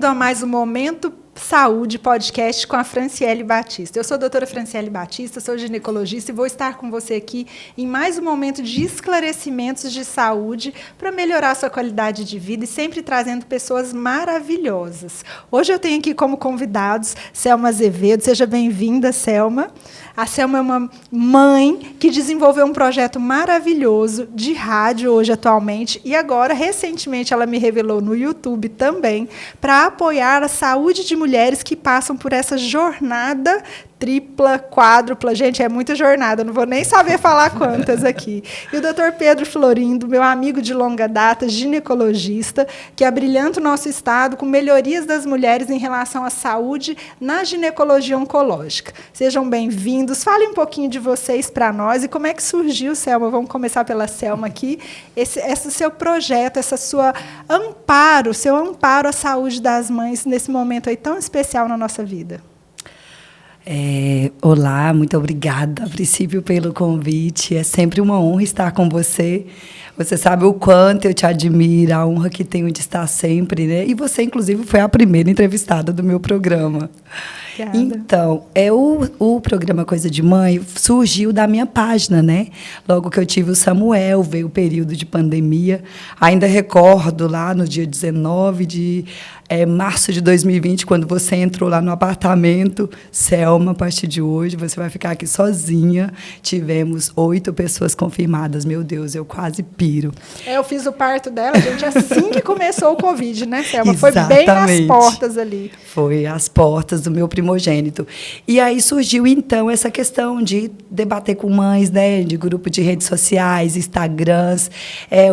bem-vindo a mais um Momento Saúde Podcast com a Franciele Batista. Eu sou a doutora Franciele Batista, sou ginecologista e vou estar com você aqui em mais um momento de esclarecimentos de saúde para melhorar a sua qualidade de vida e sempre trazendo pessoas maravilhosas. Hoje eu tenho aqui como convidados Selma Azevedo. Seja bem-vinda, Selma. A Selma é uma mãe que desenvolveu um projeto maravilhoso de rádio hoje atualmente e agora, recentemente, ela me revelou no YouTube também para apoiar a saúde de mulheres que passam por essa jornada tripla, quádrupla. Gente, é muita jornada, não vou nem saber falar quantas aqui. E o Dr. Pedro Florindo, meu amigo de longa data, ginecologista, que abrilhanta o nosso estado com melhorias das mulheres em relação à saúde na ginecologia oncológica. Sejam bem-vindos. Falem um pouquinho de vocês para nós e como é que surgiu, Selma. Vamos começar pela Selma aqui. Esse seu projeto, essa sua amparo, seu amparo à saúde das mães nesse momento aí tão especial na nossa vida. Olá, muito obrigada, a princípio, pelo convite. É sempre uma honra estar com você. Você sabe o quanto eu te admiro, a honra que tenho de estar sempre, né? E você, inclusive, foi a primeira entrevistada do meu programa. Obrigada. Então, o programa Coisa de Mãe surgiu da minha página, né? Logo que eu tive o Samuel, veio o período de pandemia. Ainda recordo lá no dia 19 de março de 2020, quando você entrou lá no apartamento. Selma, a partir de hoje, você vai ficar aqui sozinha. Tivemos 8 pessoas confirmadas. Meu Deus, eu quase piro. Eu fiz o parto dela, gente, assim que começou o Covid, né, Selma? Exatamente. Foi bem nas portas ali. Foi às portas do meu primogênito. E aí surgiu, então, essa questão de debater com mães, né, de grupo de redes sociais, Instagrams,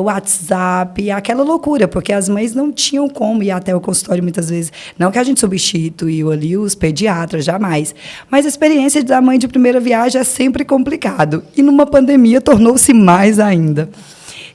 WhatsApp, aquela loucura, porque as mães não tinham como ir até o consultório muitas vezes. Não que a gente substituiu ali os pediatras, jamais. Mas a experiência da mãe de primeira viagem é sempre complicado. E numa pandemia tornou-se mais ainda.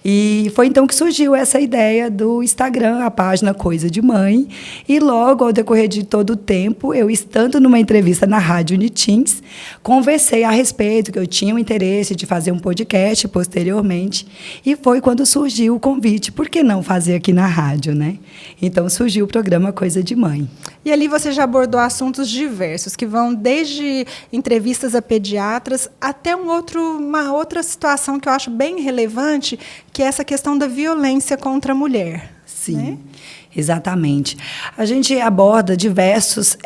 E foi então que surgiu essa ideia do Instagram, a página Coisa de Mãe. E logo, ao decorrer de todo o tempo, eu estando numa entrevista na Rádio Unitins, conversei a respeito, que eu tinha o interesse de fazer um podcast posteriormente. E foi quando surgiu o convite. Por que não fazer aqui na rádio, né? Então, surgiu o programa Coisa de Mãe. E ali você já abordou assuntos diversos, que vão desde entrevistas a pediatras até uma outra situação que eu acho bem relevante, que é essa questão da violência contra a mulher. Sim, né? Exatamente. A gente aborda diversas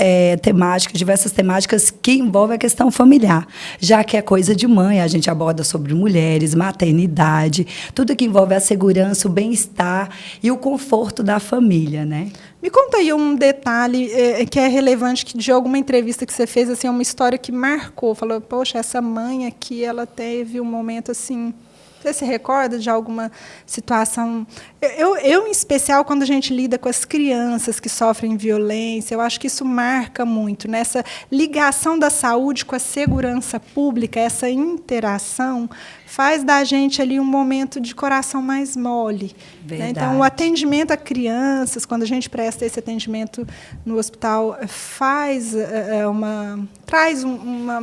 temáticas que envolvem a questão familiar, já que é Coisa de Mãe, a gente aborda sobre mulheres, maternidade, tudo que envolve a segurança, o bem-estar e o conforto da família, né? Me conta aí um detalhe que é relevante de alguma entrevista que você fez, assim, uma história que marcou. Falou, poxa, essa mãe aqui, ela teve um momento assim... Você se recorda de alguma situação? Eu, em especial, quando a gente lida com as crianças que sofrem violência, eu acho que isso marca muito, né? Essa ligação da saúde com a segurança pública, essa interação, faz da gente ali um momento de coração mais mole. Né? Então, o atendimento a crianças, quando a gente presta esse atendimento no hospital, traz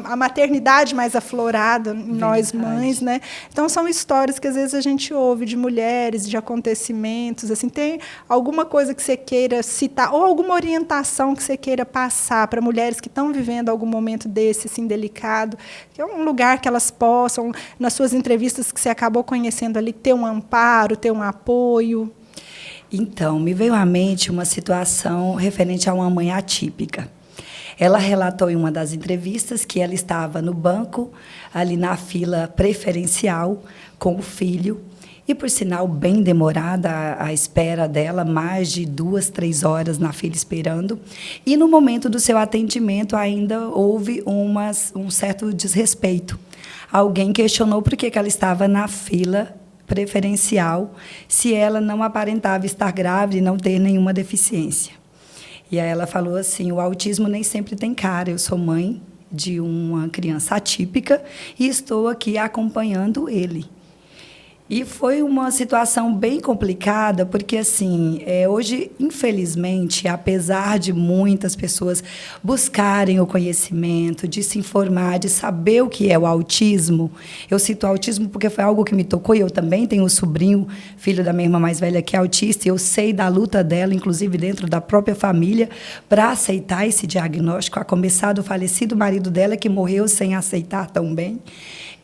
a maternidade mais aflorada em nós mães, né? Então, são histórias que às vezes a gente ouve de mulheres, de acontecimentos. Assim, tem alguma coisa que você queira citar ou alguma orientação que você queira passar para mulheres que estão vivendo algum momento desse assim delicado, que é um lugar que elas possam, nas suas entrevistas que você acabou conhecendo ali, ter um amparo, ter um apoio? Então, me veio à mente uma situação referente a uma mãe atípica. Ela relatou em uma das entrevistas que ela estava no banco, ali na fila preferencial, com o filho, e, por sinal, bem demorada a espera dela, mais de 2, 3 horas na fila esperando. E, no momento do seu atendimento, ainda houve um certo desrespeito. Alguém questionou por que ela estava na fila preferencial, se ela não aparentava estar grávida e não ter nenhuma deficiência. E aí ela falou assim, o autismo nem sempre tem cara, eu sou mãe de uma criança atípica e estou aqui acompanhando ele. E foi uma situação bem complicada, porque, assim, hoje, infelizmente, apesar de muitas pessoas buscarem o conhecimento, de se informar, de saber o que é o autismo, eu cito o autismo porque foi algo que me tocou, e eu também tenho um sobrinho, filho da minha irmã mais velha, que é autista, e eu sei da luta dela, inclusive dentro da própria família, para aceitar esse diagnóstico, a começar do falecido marido dela, que morreu sem aceitar tão bem.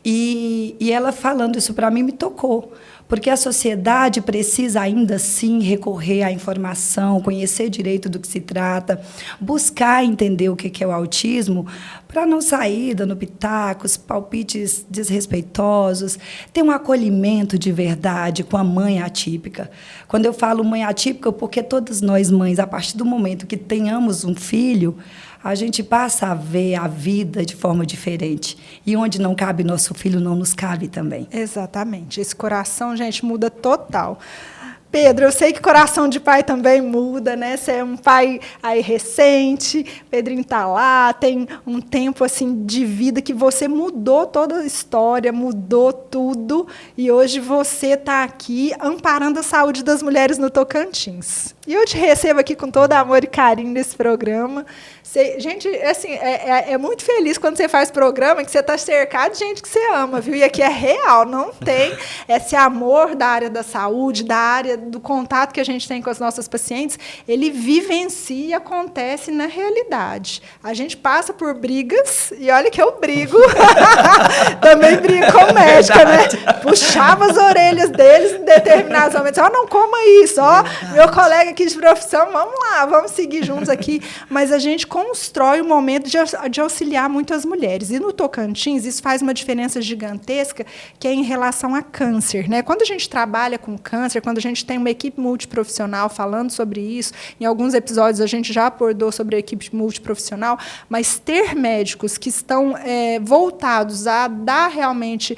E ela falando isso para mim me tocou, porque a sociedade precisa ainda assim recorrer à informação, conhecer direito do que se trata, buscar entender o que é o autismo, para não sair dando pitacos, palpites desrespeitosos, ter um acolhimento de verdade com a mãe atípica. Quando eu falo mãe atípica, porque todas nós mães, a partir do momento que tenhamos um filho, a gente passa a ver a vida de forma diferente. E onde não cabe nosso filho, não nos cabe também. Exatamente. Esse coração, gente, muda total. Pedro, eu sei que coração de pai também muda, né? Você é um pai aí recente, Pedrinho está lá, tem um tempo assim de vida que você mudou toda a história, mudou tudo, e hoje você está aqui amparando a saúde das mulheres no Tocantins. E eu te recebo aqui com todo amor e carinho nesse programa. Gente, assim, é muito feliz quando você faz programa que você está cercado de gente que você ama, viu? E aqui é real, não tem esse amor da área da saúde, da área do contato que a gente tem com as nossas pacientes, ele vivencia e acontece na realidade. A gente passa por brigas, e olha que eu brigo, também brigo com médica, né? Puxava as orelhas deles em determinados momentos. Não coma isso, meu colega aqui de profissão, vamos lá, vamos seguir juntos aqui. Mas a gente constrói um momento de auxiliar muito as mulheres. E no Tocantins, isso faz uma diferença gigantesca, que é em relação a câncer, né? Quando a gente trabalha com câncer, quando a gente tem uma equipe multiprofissional falando sobre isso, em alguns episódios a gente já abordou sobre a equipe multiprofissional, mas ter médicos que estão voltados a dar realmente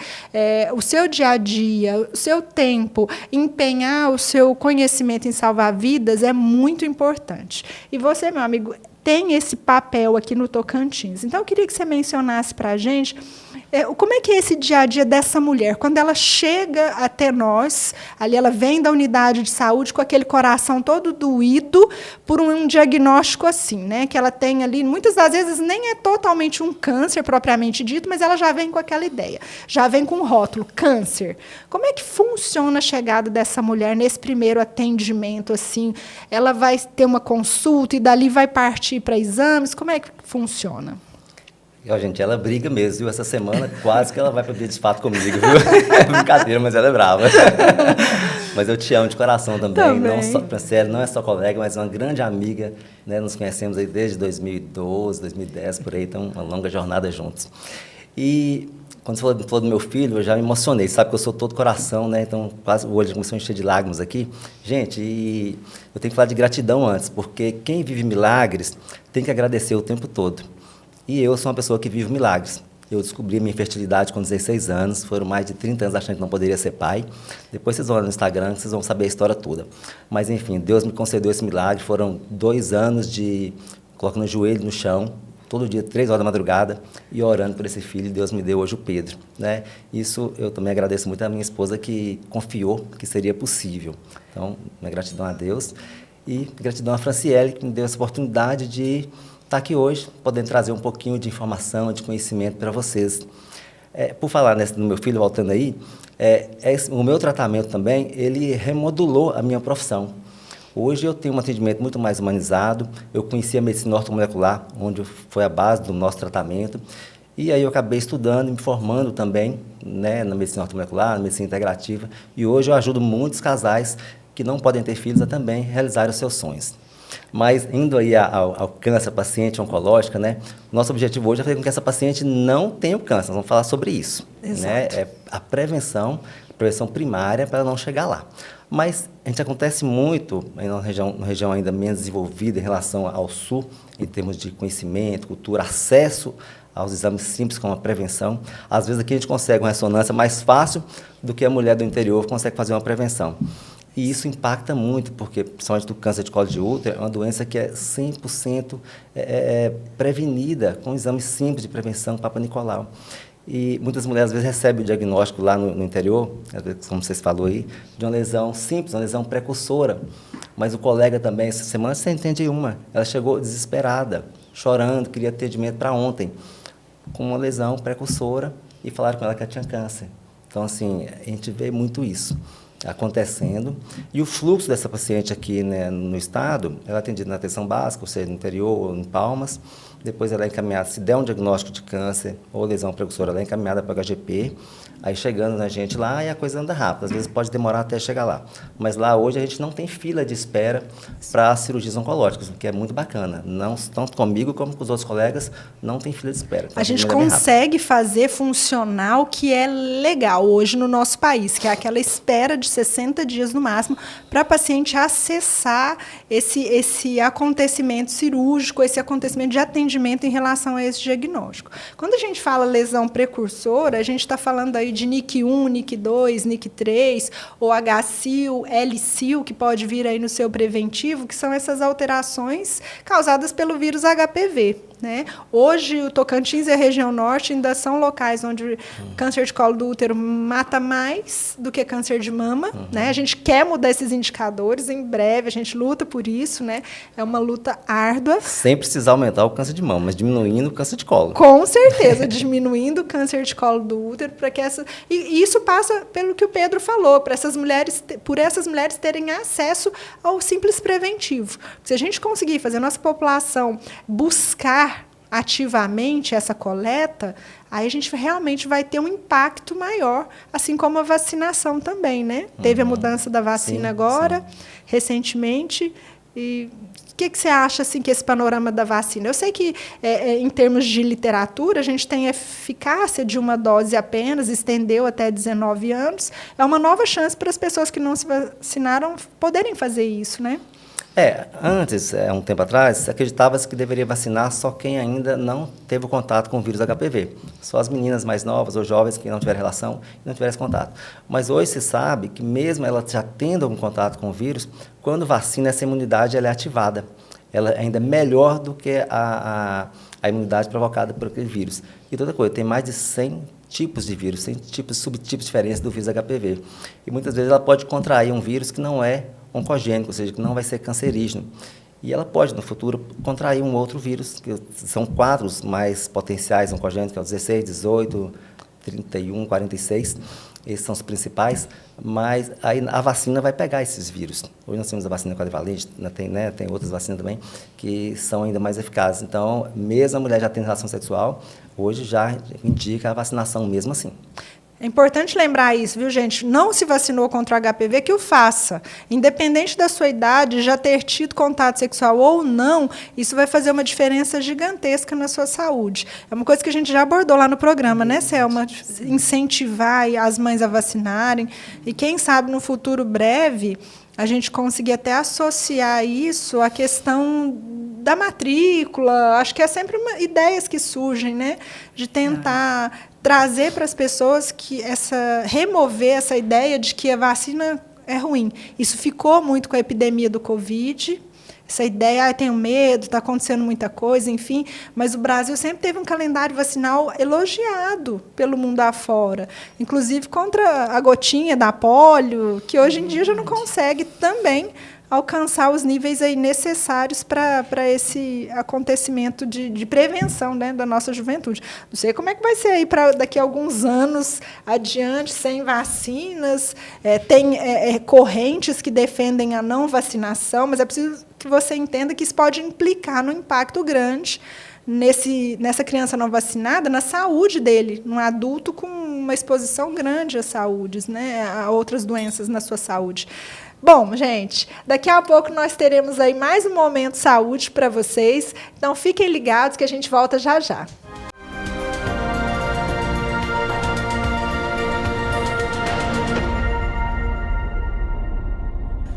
o seu dia a dia, o seu tempo, empenhar o seu conhecimento em salvar vidas é muito importante. E você, meu amigo, tem esse papel aqui no Tocantins. Então, eu queria que você mencionasse para a gente como é que é esse dia a dia dessa mulher, quando ela chega até nós, ali ela vem da unidade de saúde com aquele coração todo doído por um diagnóstico assim, né? Que ela tem ali, muitas das vezes nem é totalmente um câncer propriamente dito, mas ela já vem com aquela ideia, já vem com o rótulo, câncer. Como é que funciona a chegada dessa mulher nesse primeiro atendimento? Assim, ela vai ter uma consulta e dali vai partir para exames? Como é que funciona? Gente, ela briga mesmo, viu? Essa semana quase que ela vai para dia de fato comigo, viu? É brincadeira, mas ela é brava. Mas eu te amo de coração também. Não só, Franciele, não é só colega, mas uma grande amiga, né? Nos conhecemos aí desde 2012, 2010, por aí, então uma longa jornada juntos. E quando você falou do meu filho, eu já me emocionei, sabe que eu sou todo coração, né? Então quase o olho já começou a encher de lágrimas aqui. Gente, e eu tenho que falar de gratidão antes, porque quem vive milagres tem que agradecer o tempo todo. E eu sou uma pessoa que vive milagres. Eu descobri minha infertilidade com 16 anos, foram mais de 30 anos achando que não poderia ser pai. Depois vocês vão lá no Instagram, vocês vão saber a história toda. Mas, enfim, Deus me concedeu esse milagre. Foram 2 anos de colocando o joelho no chão, todo dia, 3 horas da madrugada, e orando por esse filho. Deus me deu hoje o Pedro, né? Isso eu também agradeço muito à minha esposa, que confiou que seria possível. Então, minha gratidão a Deus. E gratidão a Franciele, que me deu essa oportunidade de estar aqui hoje, podendo trazer um pouquinho de informação, de conhecimento para vocês. Por falar no meu filho, voltando aí, o meu tratamento também, ele remodulou a minha profissão. Hoje eu tenho um atendimento muito mais humanizado, eu conheci a medicina ortomolecular, onde foi a base do nosso tratamento, e aí eu acabei estudando e me formando também, né, na medicina ortomolecular, na medicina integrativa, e hoje eu ajudo muitos casais que não podem ter filhos a também realizar os seus sonhos. Mas, indo aí ao câncer, paciente oncológica, né? Nosso objetivo hoje é fazer com que essa paciente não tenha o câncer. Nós vamos falar sobre isso. Né? É a prevenção primária para ela não chegar lá. Mas a gente acontece muito em uma região ainda menos desenvolvida em relação ao sul, em termos de conhecimento, cultura, acesso aos exames simples como a prevenção. Às vezes aqui a gente consegue uma ressonância mais fácil do que a mulher do interior consegue fazer uma prevenção. E isso impacta muito, porque, principalmente do câncer de colo de útero, é uma doença que é 100% prevenida com exames simples de prevenção Papa Nicolau. E muitas mulheres, às vezes, recebem o diagnóstico lá no interior, como vocês falaram aí, de uma lesão simples, uma lesão precursora. Mas o colega também, essa semana você entende uma, ela chegou desesperada, chorando, queria atendimento para ontem, com uma lesão precursora, e falaram com ela que ela tinha câncer. Então, assim, a gente vê muito isso acontecendo. E o fluxo dessa paciente aqui, né, no estado, ela é atendida na atenção básica, ou seja, no interior ou em Palmas. Depois ela é encaminhada, se der um diagnóstico de câncer ou lesão precursora, ela é encaminhada para o HGP. Aí chegando na gente lá, e a coisa anda rápido. Às vezes pode demorar até chegar lá. Mas lá hoje a gente não tem fila de espera para cirurgias oncológicas, o que é muito bacana. Não, tanto comigo como com os outros colegas, não tem fila de espera. Então, a gente consegue fazer funcionar o que é legal hoje no nosso país, que é aquela espera de 60 dias no máximo para a paciente acessar esse acontecimento cirúrgico, esse acontecimento de atendimento em relação a esse diagnóstico. Quando a gente fala lesão precursora, a gente está falando aí de NIC1, NIC2, NIC3, ou HCIL, LCIL, que pode vir aí no seu preventivo, que são essas alterações causadas pelo vírus HPV. Né? Hoje, o Tocantins e a região norte ainda são locais onde câncer de colo do útero mata mais do que câncer de mama. Né? A gente quer mudar esses indicadores, em breve a gente luta por isso, né? É uma luta árdua. Sem precisar aumentar o câncer de mama, mas diminuindo o câncer de colo. Com certeza, diminuindo o câncer de colo do útero, para que e isso passa pelo que o Pedro falou, por essas mulheres terem acesso ao simples preventivo. Se a gente conseguir fazer a nossa população buscar ativamente essa coleta, aí a gente realmente vai ter um impacto maior, assim como a vacinação também, né? Teve a mudança da vacina agora, recentemente, e o que você acha assim, que esse panorama da vacina? Eu sei que, em termos de literatura, a gente tem eficácia de uma dose apenas, estendeu até 19 anos. É uma nova chance para as pessoas que não se vacinaram poderem fazer isso, né? Antes, um tempo atrás, acreditava-se que deveria vacinar só quem ainda não teve contato com o vírus HPV. Só as meninas mais novas ou jovens que não tiveram relação e não tiveram esse contato. Mas hoje se sabe que mesmo ela já tendo algum contato com o vírus, quando vacina, essa imunidade ela é ativada. Ela ainda é melhor do que a imunidade provocada por aquele vírus. E outra coisa, tem mais de 100 tipos de vírus, 100 subtipos diferentes do vírus HPV. E muitas vezes ela pode contrair um vírus que não é oncogênico, ou seja, que não vai ser cancerígeno. E ela pode, no futuro, contrair um outro vírus, que são 4 os mais potenciais oncogênicos, que é o 16, 18, 31, 46. Esses são os principais, mas aí a vacina vai pegar esses vírus. Hoje nós temos a vacina quadrivalente, tem outras vacinas também, que são ainda mais eficazes. Então, mesmo a mulher já tendo relação sexual, hoje já indica a vacinação mesmo assim. É importante lembrar isso, viu, gente? Não se vacinou contra o HPV, que o faça. Independente da sua idade, já ter tido contato sexual ou não, isso vai fazer uma diferença gigantesca na sua saúde. É uma coisa que a gente já abordou lá no programa, né, Selma? Incentivar as mães a vacinarem. E quem sabe, no futuro breve, a gente conseguir até associar isso à questão da matrícula. Acho que é sempre ideias que surgem, né? De tentar trazer para as pessoas que remover essa ideia de que a vacina é ruim. Isso ficou muito com a epidemia do Covid. Essa ideia, tenho medo, está acontecendo muita coisa, enfim. Mas o Brasil sempre teve um calendário vacinal elogiado pelo mundo afora. Inclusive contra a gotinha da polio, que hoje em dia já não consegue também alcançar os níveis aí necessários para esse acontecimento de prevenção, né, da nossa juventude. Não sei como é que vai ser aí para daqui a alguns anos adiante, sem vacinas. Tem correntes que defendem a não vacinação, mas é preciso que você entenda que isso pode implicar num impacto grande nessa criança não vacinada, na saúde dele, num adulto com uma exposição grande à saúde, né, a outras doenças na sua saúde. Bom, gente, daqui a pouco nós teremos aí mais um Momento Saúde para vocês. Então, fiquem ligados que a gente volta já já.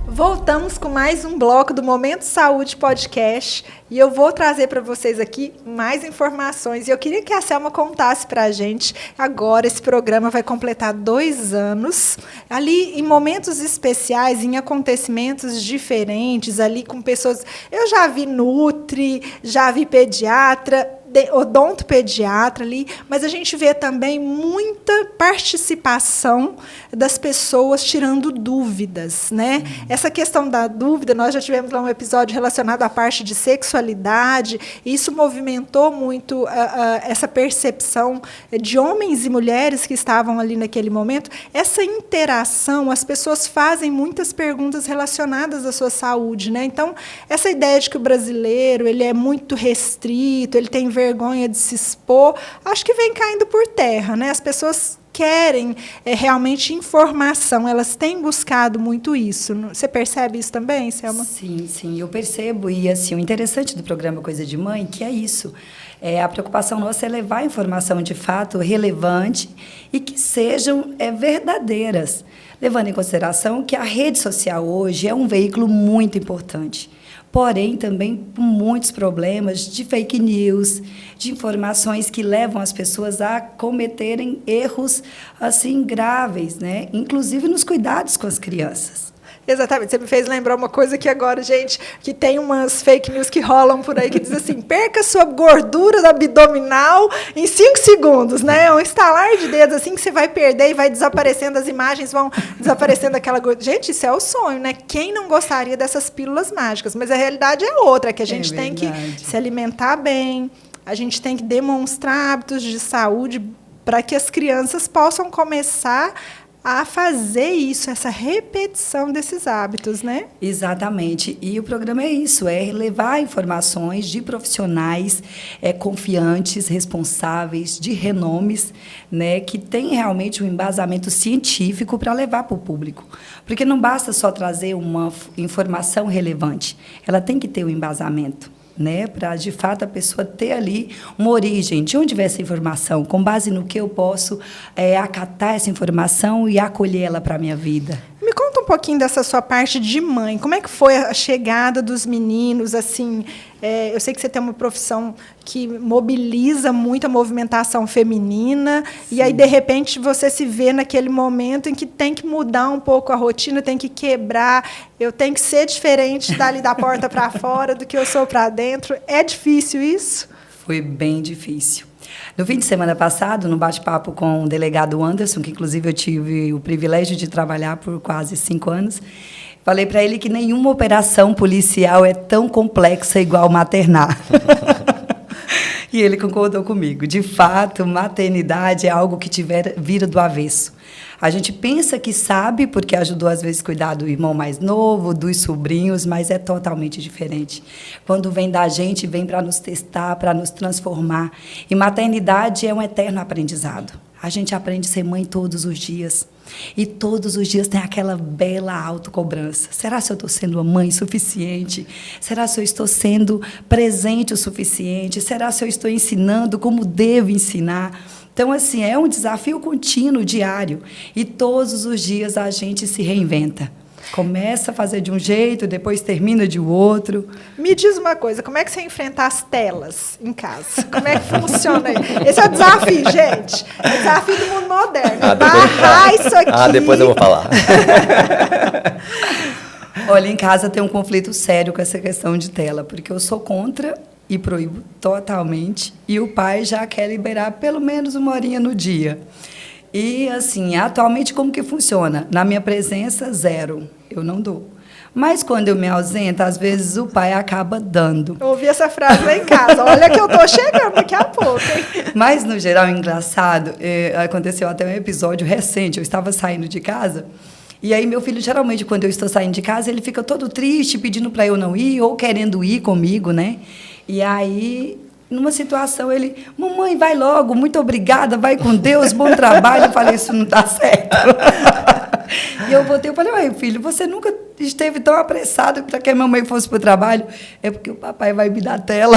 Voltamos com mais um bloco do Momento Saúde Podcast e eu vou trazer para vocês aqui mais informações. E eu queria que a Selma contasse para a gente. Agora, esse programa vai completar 2 anos. Ali, em momentos especiais, em acontecimentos diferentes, ali com pessoas... Eu já vi nutri, já vi pediatra... odontopediatra ali, mas a gente vê também muita participação das pessoas tirando dúvidas, né? Essa questão da dúvida, nós já tivemos lá um episódio relacionado à parte de sexualidade, e isso movimentou muito essa percepção de homens e mulheres que estavam ali naquele momento. Essa interação, as pessoas fazem muitas perguntas relacionadas à sua saúde, né? Então, essa ideia de que o brasileiro ele é muito restrito, ele tem vergonha de se expor, acho que vem caindo por terra, né? As pessoas querem realmente informação, elas têm buscado muito isso. Você percebe isso também, Selma? Sim, eu percebo. E assim, o interessante do programa Coisa de Mãe, que é isso. A preocupação nossa é levar informação de fato relevante e que sejam verdadeiras, levando em consideração que a rede social hoje é um veículo muito importante. Porém, também com muitos problemas de fake news, de informações que levam as pessoas a cometerem erros assim graves, né? Inclusive nos cuidados com as crianças. Exatamente. Você me fez lembrar uma coisa que agora, gente, que tem umas fake news que rolam por aí que diz assim, perca sua gordura abdominal em 5 segundos, né? É um estalar de dedos assim que você vai perder e vai desaparecendo, as imagens vão desaparecendo aquela gordura. Gente, isso é o sonho, né? Quem não gostaria dessas pílulas mágicas? Mas a realidade é outra, que a gente tem que se alimentar bem, a gente tem que demonstrar hábitos de saúde para que as crianças possam começar a fazer isso, essa repetição desses hábitos, né? Exatamente. E o programa é isso, é levar informações de profissionais confiantes, responsáveis, de renomes, né, que tem realmente um embasamento científico para levar para o público. Porque não basta só trazer uma informação relevante, ela tem que ter um embasamento, né, para, de fato, a pessoa ter ali uma origem, de onde vem essa informação, com base no que eu posso acatar essa informação e acolhê-la para a minha vida. Me conta um pouquinho dessa sua parte de mãe. Como é que foi a chegada dos meninos? Assim, eu sei que você tem uma profissão que mobiliza muito a movimentação feminina. Sim. E aí, de repente, você se vê naquele momento em que tem que mudar um pouco a rotina, tem que quebrar. Eu tenho que ser diferente dali da porta para fora do que eu sou para dentro. É difícil isso? Foi bem difícil. No fim de semana passado, no bate-papo com o delegado Anderson, que inclusive eu tive o privilégio de trabalhar por quase 5 anos, falei para ele que nenhuma operação policial é tão complexa igual maternar. E ele concordou comigo. De fato, maternidade é algo que vira do avesso. A gente pensa que sabe, porque ajudou, às vezes, a cuidar do irmão mais novo, dos sobrinhos, mas é totalmente diferente. Quando vem da gente, vem para nos testar, para nos transformar. E maternidade é um eterno aprendizado. A gente aprende a ser mãe todos os dias. E todos os dias tem aquela bela autocobrança. Será que eu estou sendo uma mãe suficiente? Será que eu estou sendo presente o suficiente? Será que eu estou ensinando como devo ensinar? Então, assim, é um desafio contínuo, diário. E todos os dias a gente se reinventa. Começa a fazer de um jeito, depois termina de outro. Me diz uma coisa, como é que você enfrenta as telas em casa? Como é que funciona aí? Esse é o desafio, gente. É o desafio do mundo moderno. Barrar isso aqui. Depois eu vou falar. Olha, em casa tem um conflito sério com essa questão de tela, porque eu sou contra e proíbo totalmente, e o pai já quer liberar pelo menos 1 horinha no dia. E, assim, atualmente, como que funciona? Na minha presença, 0. Eu não dou. Mas, quando eu me ausento, às vezes o pai acaba dando. Eu ouvi essa frase lá em casa. Olha que eu estou chegando daqui a pouco, hein? Mas, no geral, engraçado, aconteceu até um episódio recente. Eu estava saindo de casa, e aí meu filho, geralmente, quando eu estou saindo de casa, ele fica todo triste, pedindo para eu não ir, ou querendo ir comigo, né? E aí, numa situação, ele, mamãe, vai logo, muito obrigada, vai com Deus, bom trabalho. Eu falei, isso não está certo. E eu voltei e falei, ué, filho, você nunca esteve tão apressado para que a mamãe fosse para o trabalho? É porque o papai vai me dar tela.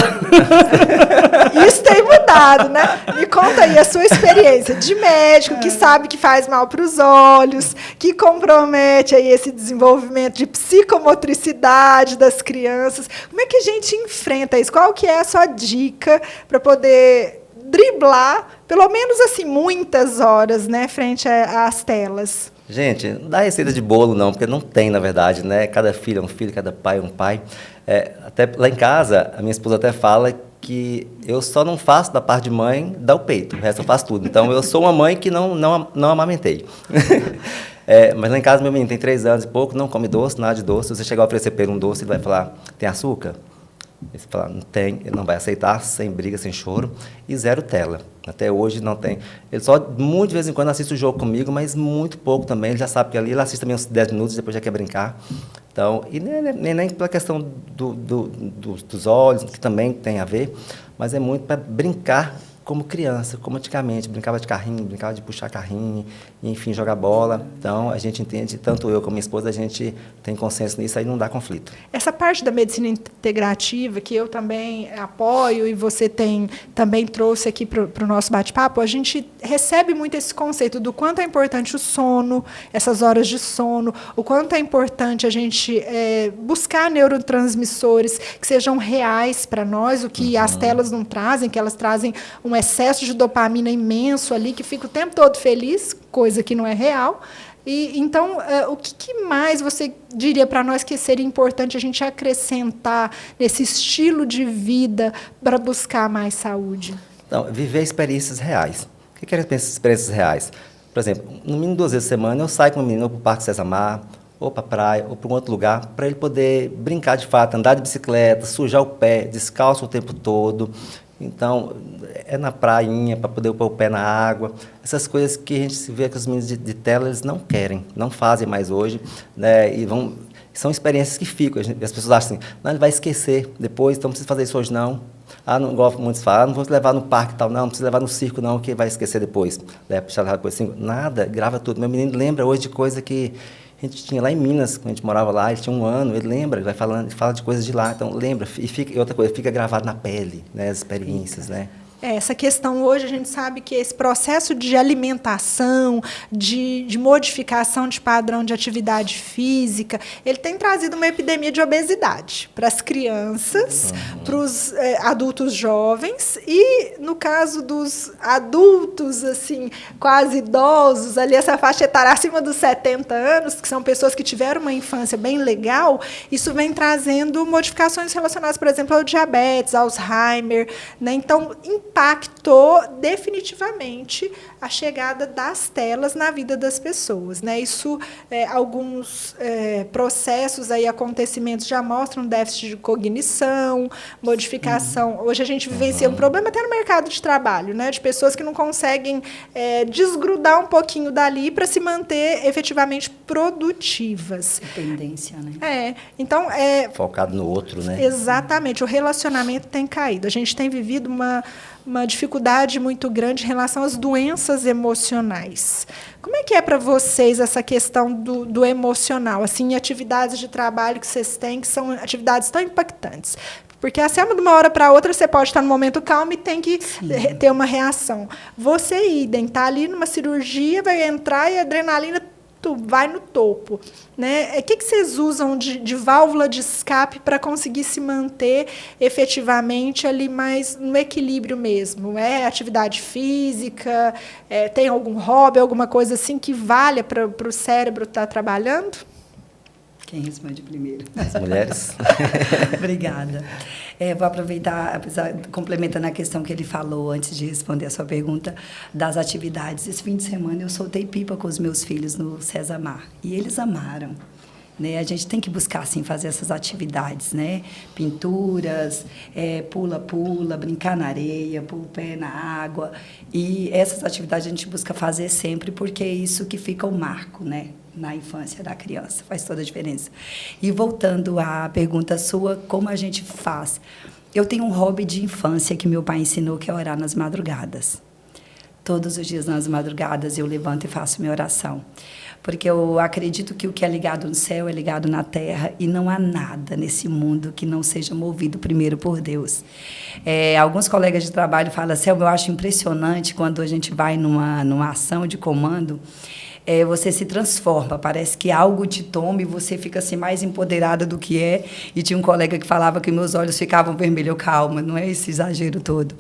Isso tem mudado, né? Me conta aí a sua experiência de médico, que sabe que faz mal para os olhos, que compromete aí esse desenvolvimento de psicomotricidade das crianças. Como é que a gente enfrenta isso? Qual que é a sua dica para poder driblar, pelo menos assim, muitas horas, né, frente às telas? Gente, não dá receita de bolo, não, porque não tem, na verdade, né? Cada filho é um filho, cada pai é um pai. Até lá em casa, a minha esposa até fala que eu só não faço da parte de mãe, dar o peito, o resto eu faço tudo. Então, eu sou uma mãe que não amamentei. Mas lá em casa, meu menino tem 3 anos e pouco, não come doce, nada de doce. Se você chegar a oferecer para ele um doce, ele vai falar, tem açúcar? Ele fala, não tem, ele não vai aceitar, sem briga, sem choro, e 0 tela. Até hoje não tem. Ele só, muito de vez em quando, assiste o jogo comigo, mas muito pouco também. Ele já sabe que ali ele assiste também uns 10 minutos, depois já quer brincar. Então, e nem pela questão dos olhos, que também tem a ver, mas é muito para brincar como criança, como antigamente, brincava de carrinho, brincava de puxar carrinho, e, enfim, jogar bola. Então, a gente entende, tanto eu como minha esposa, a gente tem consenso nisso, aí não dá conflito. Essa parte da medicina integrativa, que eu também apoio e você também trouxe aqui para o nosso bate-papo, a gente recebe muito esse conceito do quanto é importante o sono, essas horas de sono, o quanto é importante a gente buscar neurotransmissores que sejam reais para nós, o que as telas não trazem, que elas trazem um excesso de dopamina imenso ali, que fica o tempo todo feliz, coisa que não é real. E, então, o que mais você diria para nós que seria importante a gente acrescentar nesse estilo de vida para buscar mais saúde? Então, viver experiências reais. O que é experiências reais? Por exemplo, no mínimo 2 vezes por semana, eu saio com o menino para o Parque César Mar, ou para a praia, ou para um outro lugar, para ele poder brincar de fato, andar de bicicleta, sujar o pé, descalço o tempo todo. Então, é na prainha, para poder pôr o pé na água. Essas coisas que a gente se vê que os meninos de tela, eles não querem, não fazem mais hoje, né? E são experiências que ficam. As pessoas acham assim, não, ele vai esquecer depois, então não precisa fazer isso hoje, não. Não gosto muito de falar, não vou te levar no parque tal, não precisa levar no circo, não, que vai esquecer depois. Puxar depois assim, nada, grava tudo. Meu menino lembra hoje de coisa que a gente tinha lá em Minas, quando a gente morava lá, ele tinha 1 ano, ele lembra, ele vai falando, ele fala de coisas de lá, então lembra, e outra coisa, fica gravado na pele, né, as experiências, né? Essa questão hoje, a gente sabe que esse processo de alimentação, de modificação de padrão de atividade física, ele tem trazido uma epidemia de obesidade para as crianças, para os adultos jovens e, no caso dos adultos, assim, quase idosos, ali essa faixa etária acima dos 70 anos, que são pessoas que tiveram uma infância bem legal, isso vem trazendo modificações relacionadas, por exemplo, ao diabetes, Alzheimer, né? Então, impactou definitivamente a chegada das telas na vida das pessoas, né? Isso, alguns processos, aí, acontecimentos já mostram déficit de cognição, modificação. Hoje a gente vivencia um problema até no mercado de trabalho, né? De pessoas que não conseguem desgrudar um pouquinho dali para se manter efetivamente produtivas. Dependência, né? Então, focado no outro, né? Exatamente. O relacionamento tem caído. A gente tem vivido uma dificuldade muito grande em relação às doenças emocionais. Como é que é para vocês essa questão do emocional, assim, atividades de trabalho que vocês têm, que são atividades tão impactantes? Porque, assim, de uma hora para outra, você pode estar no momento calmo e tem que ter uma reação. Você, idem, está ali numa cirurgia, vai entrar e a adrenalina vai no topo, né? O que vocês usam de válvula de escape para conseguir se manter efetivamente ali mais no equilíbrio mesmo? Atividade física? Tem algum hobby, alguma coisa assim que valha para o cérebro estar trabalhando? Quem responde primeiro? As mulheres. Obrigada. Vou aproveitar, complementando a questão que ele falou antes de responder a sua pergunta, das atividades. Esse fim de semana eu soltei pipa com os meus filhos no César Mar, e eles amaram. Né? A gente tem que buscar, assim, fazer essas atividades, né? Pinturas, pula-pula, brincar na areia, pôr o pé na água. E essas atividades a gente busca fazer sempre, porque é isso que fica o marco, né? Na infância da criança, faz toda a diferença. E voltando à pergunta sua, como a gente faz? Eu tenho um hobby de infância que meu pai ensinou, que é orar nas madrugadas. Todos os dias nas madrugadas eu levanto e faço minha oração. Porque eu acredito que o que é ligado no céu é ligado na terra, e não há nada nesse mundo que não seja movido primeiro por Deus. Alguns colegas de trabalho falam assim, eu acho impressionante quando a gente vai numa ação de comando, você se transforma, parece que algo te toma e você fica assim, mais empoderada do que é. E tinha um colega que falava que meus olhos ficavam vermelhos. Calma, não é esse exagero todo.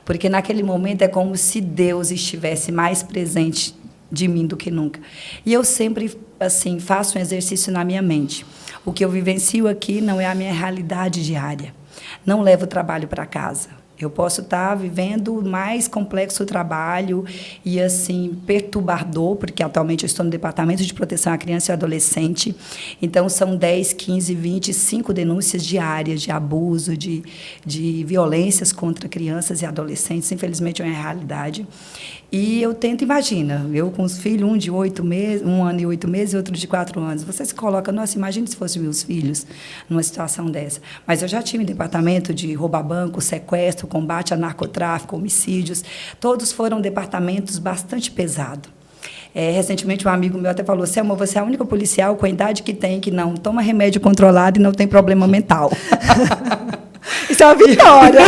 Porque naquele momento é como se Deus estivesse mais presente de mim do que nunca. E eu sempre, assim, faço um exercício na minha mente. O que eu vivencio aqui não é a minha realidade diária. Não levo o trabalho para casa. Eu posso estar vivendo mais complexo trabalho e, assim, perturbador, porque atualmente eu estou no Departamento de Proteção à Criança e ao Adolescente. Então, são 10, 15, 25 denúncias diárias de abuso, de violências contra crianças e adolescentes. Infelizmente, é uma realidade. E eu tento, imagina, eu com os filhos, um de 8 meses, 1 ano e 8 meses e outro de 4 anos. Você se coloca, nossa, imagine se fossem meus filhos numa situação dessa. Mas eu já tive um departamento de roubar banco, sequestro, combate a narcotráfico, homicídios. Todos foram departamentos bastante pesados. Recentemente, um amigo meu até falou, Selma, você é a única policial com a idade que tem, que não toma remédio controlado e não tem problema mental. Isso é uma vitória.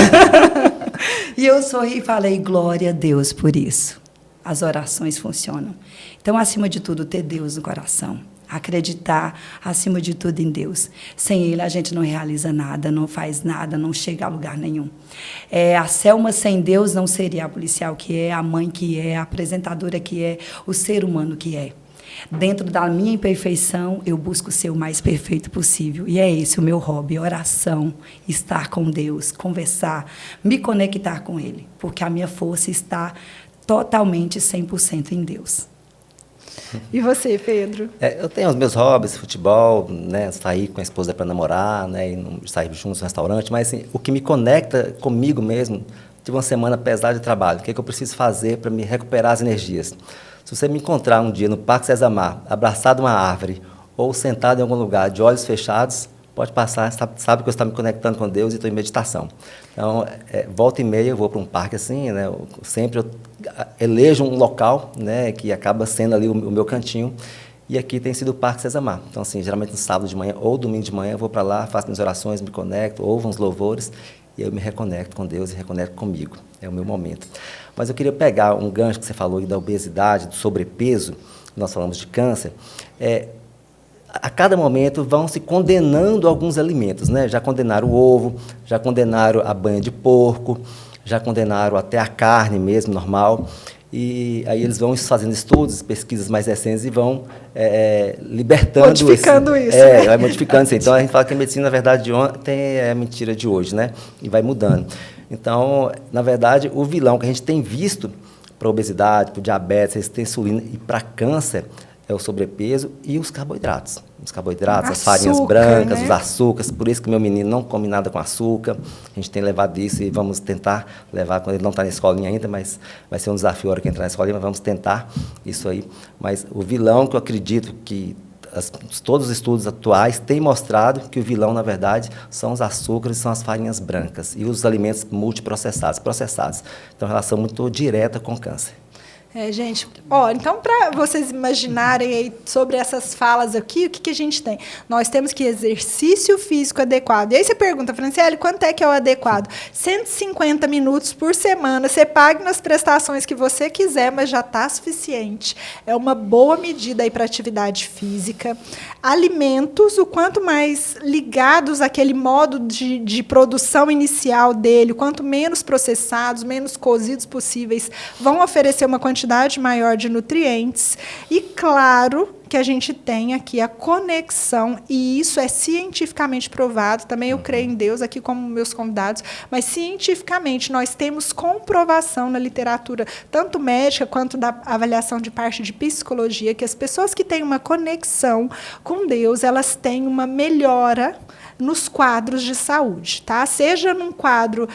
E eu sorri e falei, glória a Deus por isso. As orações funcionam. Então, acima de tudo, ter Deus no coração. Acreditar, acima de tudo, em Deus. Sem Ele, a gente não realiza nada, não faz nada, não chega a lugar nenhum. A Selma sem Deus não seria a policial que é, a mãe que é, a apresentadora que é, o ser humano que é. Dentro da minha imperfeição, eu busco ser o mais perfeito possível. E é esse o meu hobby, oração, estar com Deus, conversar, me conectar com Ele. Porque a minha força está totalmente 100% em Deus. E você, Pedro? Eu tenho os meus hobbies, futebol, né, sair com a esposa para namorar, né, e sair juntos no restaurante, mas assim, o que me conecta comigo mesmo, tive uma semana pesada de trabalho, o que eu preciso fazer para me recuperar as energias? Se você me encontrar um dia no Parque César Mar, abraçado a uma árvore, ou sentado em algum lugar, de olhos fechados, pode passar, sabe que eu estou me conectando com Deus e estou em meditação. Então, volta e meia eu vou para um parque assim, né, eu elejo um local, né, que acaba sendo ali o meu cantinho, e aqui tem sido o Parque César Mar. Então, assim, geralmente no sábado de manhã ou domingo de manhã eu vou para lá, faço minhas orações, me conecto, ouvo uns louvores, e eu me reconecto com Deus e reconecto comigo. É o meu momento. Mas eu queria pegar um gancho que você falou aí da obesidade, do sobrepeso, nós falamos de câncer. A cada momento vão se condenando alguns alimentos, né? Já condenaram o ovo, já condenaram a banha de porco, já condenaram até a carne mesmo, normal. E aí eles vão fazendo estudos, pesquisas mais recentes e vão libertando... Modificando isso. Vai modificando isso. Então, a gente fala que a medicina, na verdade, de ontem é mentira de hoje, né? E vai mudando. Então, na verdade, o vilão que a gente tem visto para a obesidade, para o diabetes, resistência à insulina e para câncer é o sobrepeso e os carboidratos. Os carboidratos, as farinhas brancas, né? Os açúcares, por isso que meu menino não come nada com açúcar. A gente tem levado isso e vamos tentar levar, quando ele não está na escolinha ainda, mas vai ser um desafio a hora que entrar na escolinha, mas vamos tentar isso aí. Mas o vilão que eu acredito que todos os estudos atuais têm mostrado que o vilão, na verdade, são os açúcares, são as farinhas brancas e os alimentos multiprocessados, processados. Então, relação muito direta com o câncer. Gente, então, para vocês imaginarem aí sobre essas falas aqui, o que a gente tem? Nós temos que exercício físico adequado. E aí você pergunta, Franciele, quanto é que é o adequado? 150 minutos por semana, você pague nas prestações que você quiser, mas já está suficiente. É uma boa medida aí para atividade física. Alimentos, o quanto mais ligados àquele modo de produção inicial dele, quanto menos processados, menos cozidos possíveis, vão oferecer uma quantidade maior de nutrientes. E, claro, que a gente tem aqui a conexão, e isso é cientificamente provado, também eu creio em Deus aqui como meus convidados, mas cientificamente nós temos comprovação na literatura, tanto médica quanto da avaliação de parte de psicologia, que as pessoas que têm uma conexão com Deus, elas têm uma melhora nos quadros de saúde, tá? Seja num quadro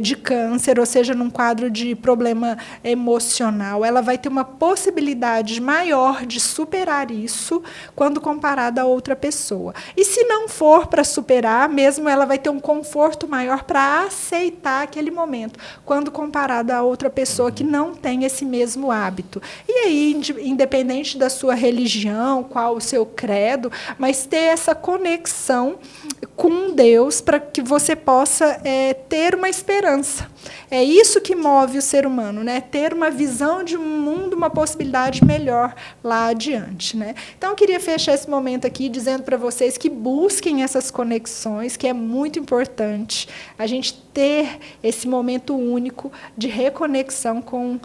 de câncer, ou seja num quadro de problema emocional, ela vai ter uma possibilidade maior de superar isso quando comparada a outra pessoa. E se não for para superar, mesmo ela vai ter um conforto maior para aceitar aquele momento, quando comparada a outra pessoa que não tem esse mesmo hábito. E aí, independente da sua religião, qual o seu credo, mas ter essa conexão com Deus para que você possa ter uma esperança. É isso que move o ser humano, né? Ter uma visão de um mundo, uma possibilidade melhor lá adiante, né? Então, eu queria fechar esse momento aqui dizendo para vocês que busquem essas conexões, que é muito importante a gente ter esse momento único de reconexão com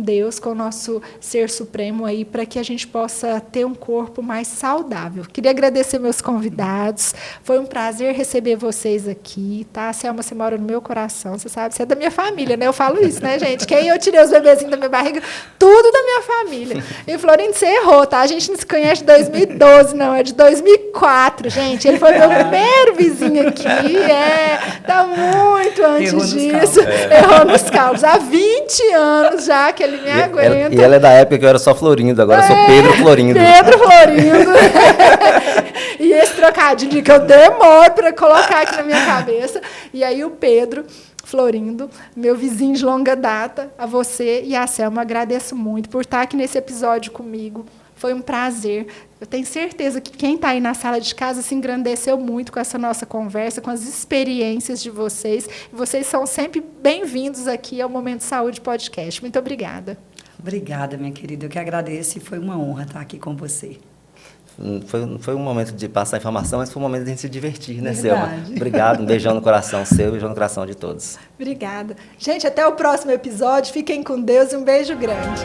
Deus, com o nosso Ser Supremo aí, para que a gente possa ter um corpo mais saudável. Queria agradecer meus convidados. Foi um prazer receber vocês aqui, tá? Selma, você mora no meu coração, você sabe, você é da minha família, né? Eu falo isso, né, gente? Quem eu tirei os bebezinhos da minha barriga, tudo da minha família. E Florindo, você errou, tá? A gente não se conhece de 2012, não, é de 2004, gente. Ele foi meu primeiro vizinho aqui, tá muito antes disso. Errou nos cálculos. Há 20 anos já que ele me aguenta. E ela é da época que eu era só Florindo, agora eu sou Pedro Florindo. Pedro Florindo. E esse trocadilho que eu demoro para colocar aqui na minha cabeça. E aí o Pedro Florindo, meu vizinho de longa data, a você e a Selma, agradeço muito por estar aqui nesse episódio comigo. Foi um prazer. Eu tenho certeza que quem está aí na sala de casa se engrandeceu muito com essa nossa conversa, com as experiências de vocês. Vocês são sempre bem-vindos aqui ao Momento Saúde Podcast. Muito obrigada. Obrigada, minha querida. Eu que agradeço e foi uma honra estar aqui com você. Foi um momento de passar informação, mas foi um momento de a gente se divertir, né, Verdade. Selma? Obrigado, um beijão no coração seu, um beijão no coração de todos. Obrigada. Gente, até o próximo episódio. Fiquem com Deus e um beijo grande.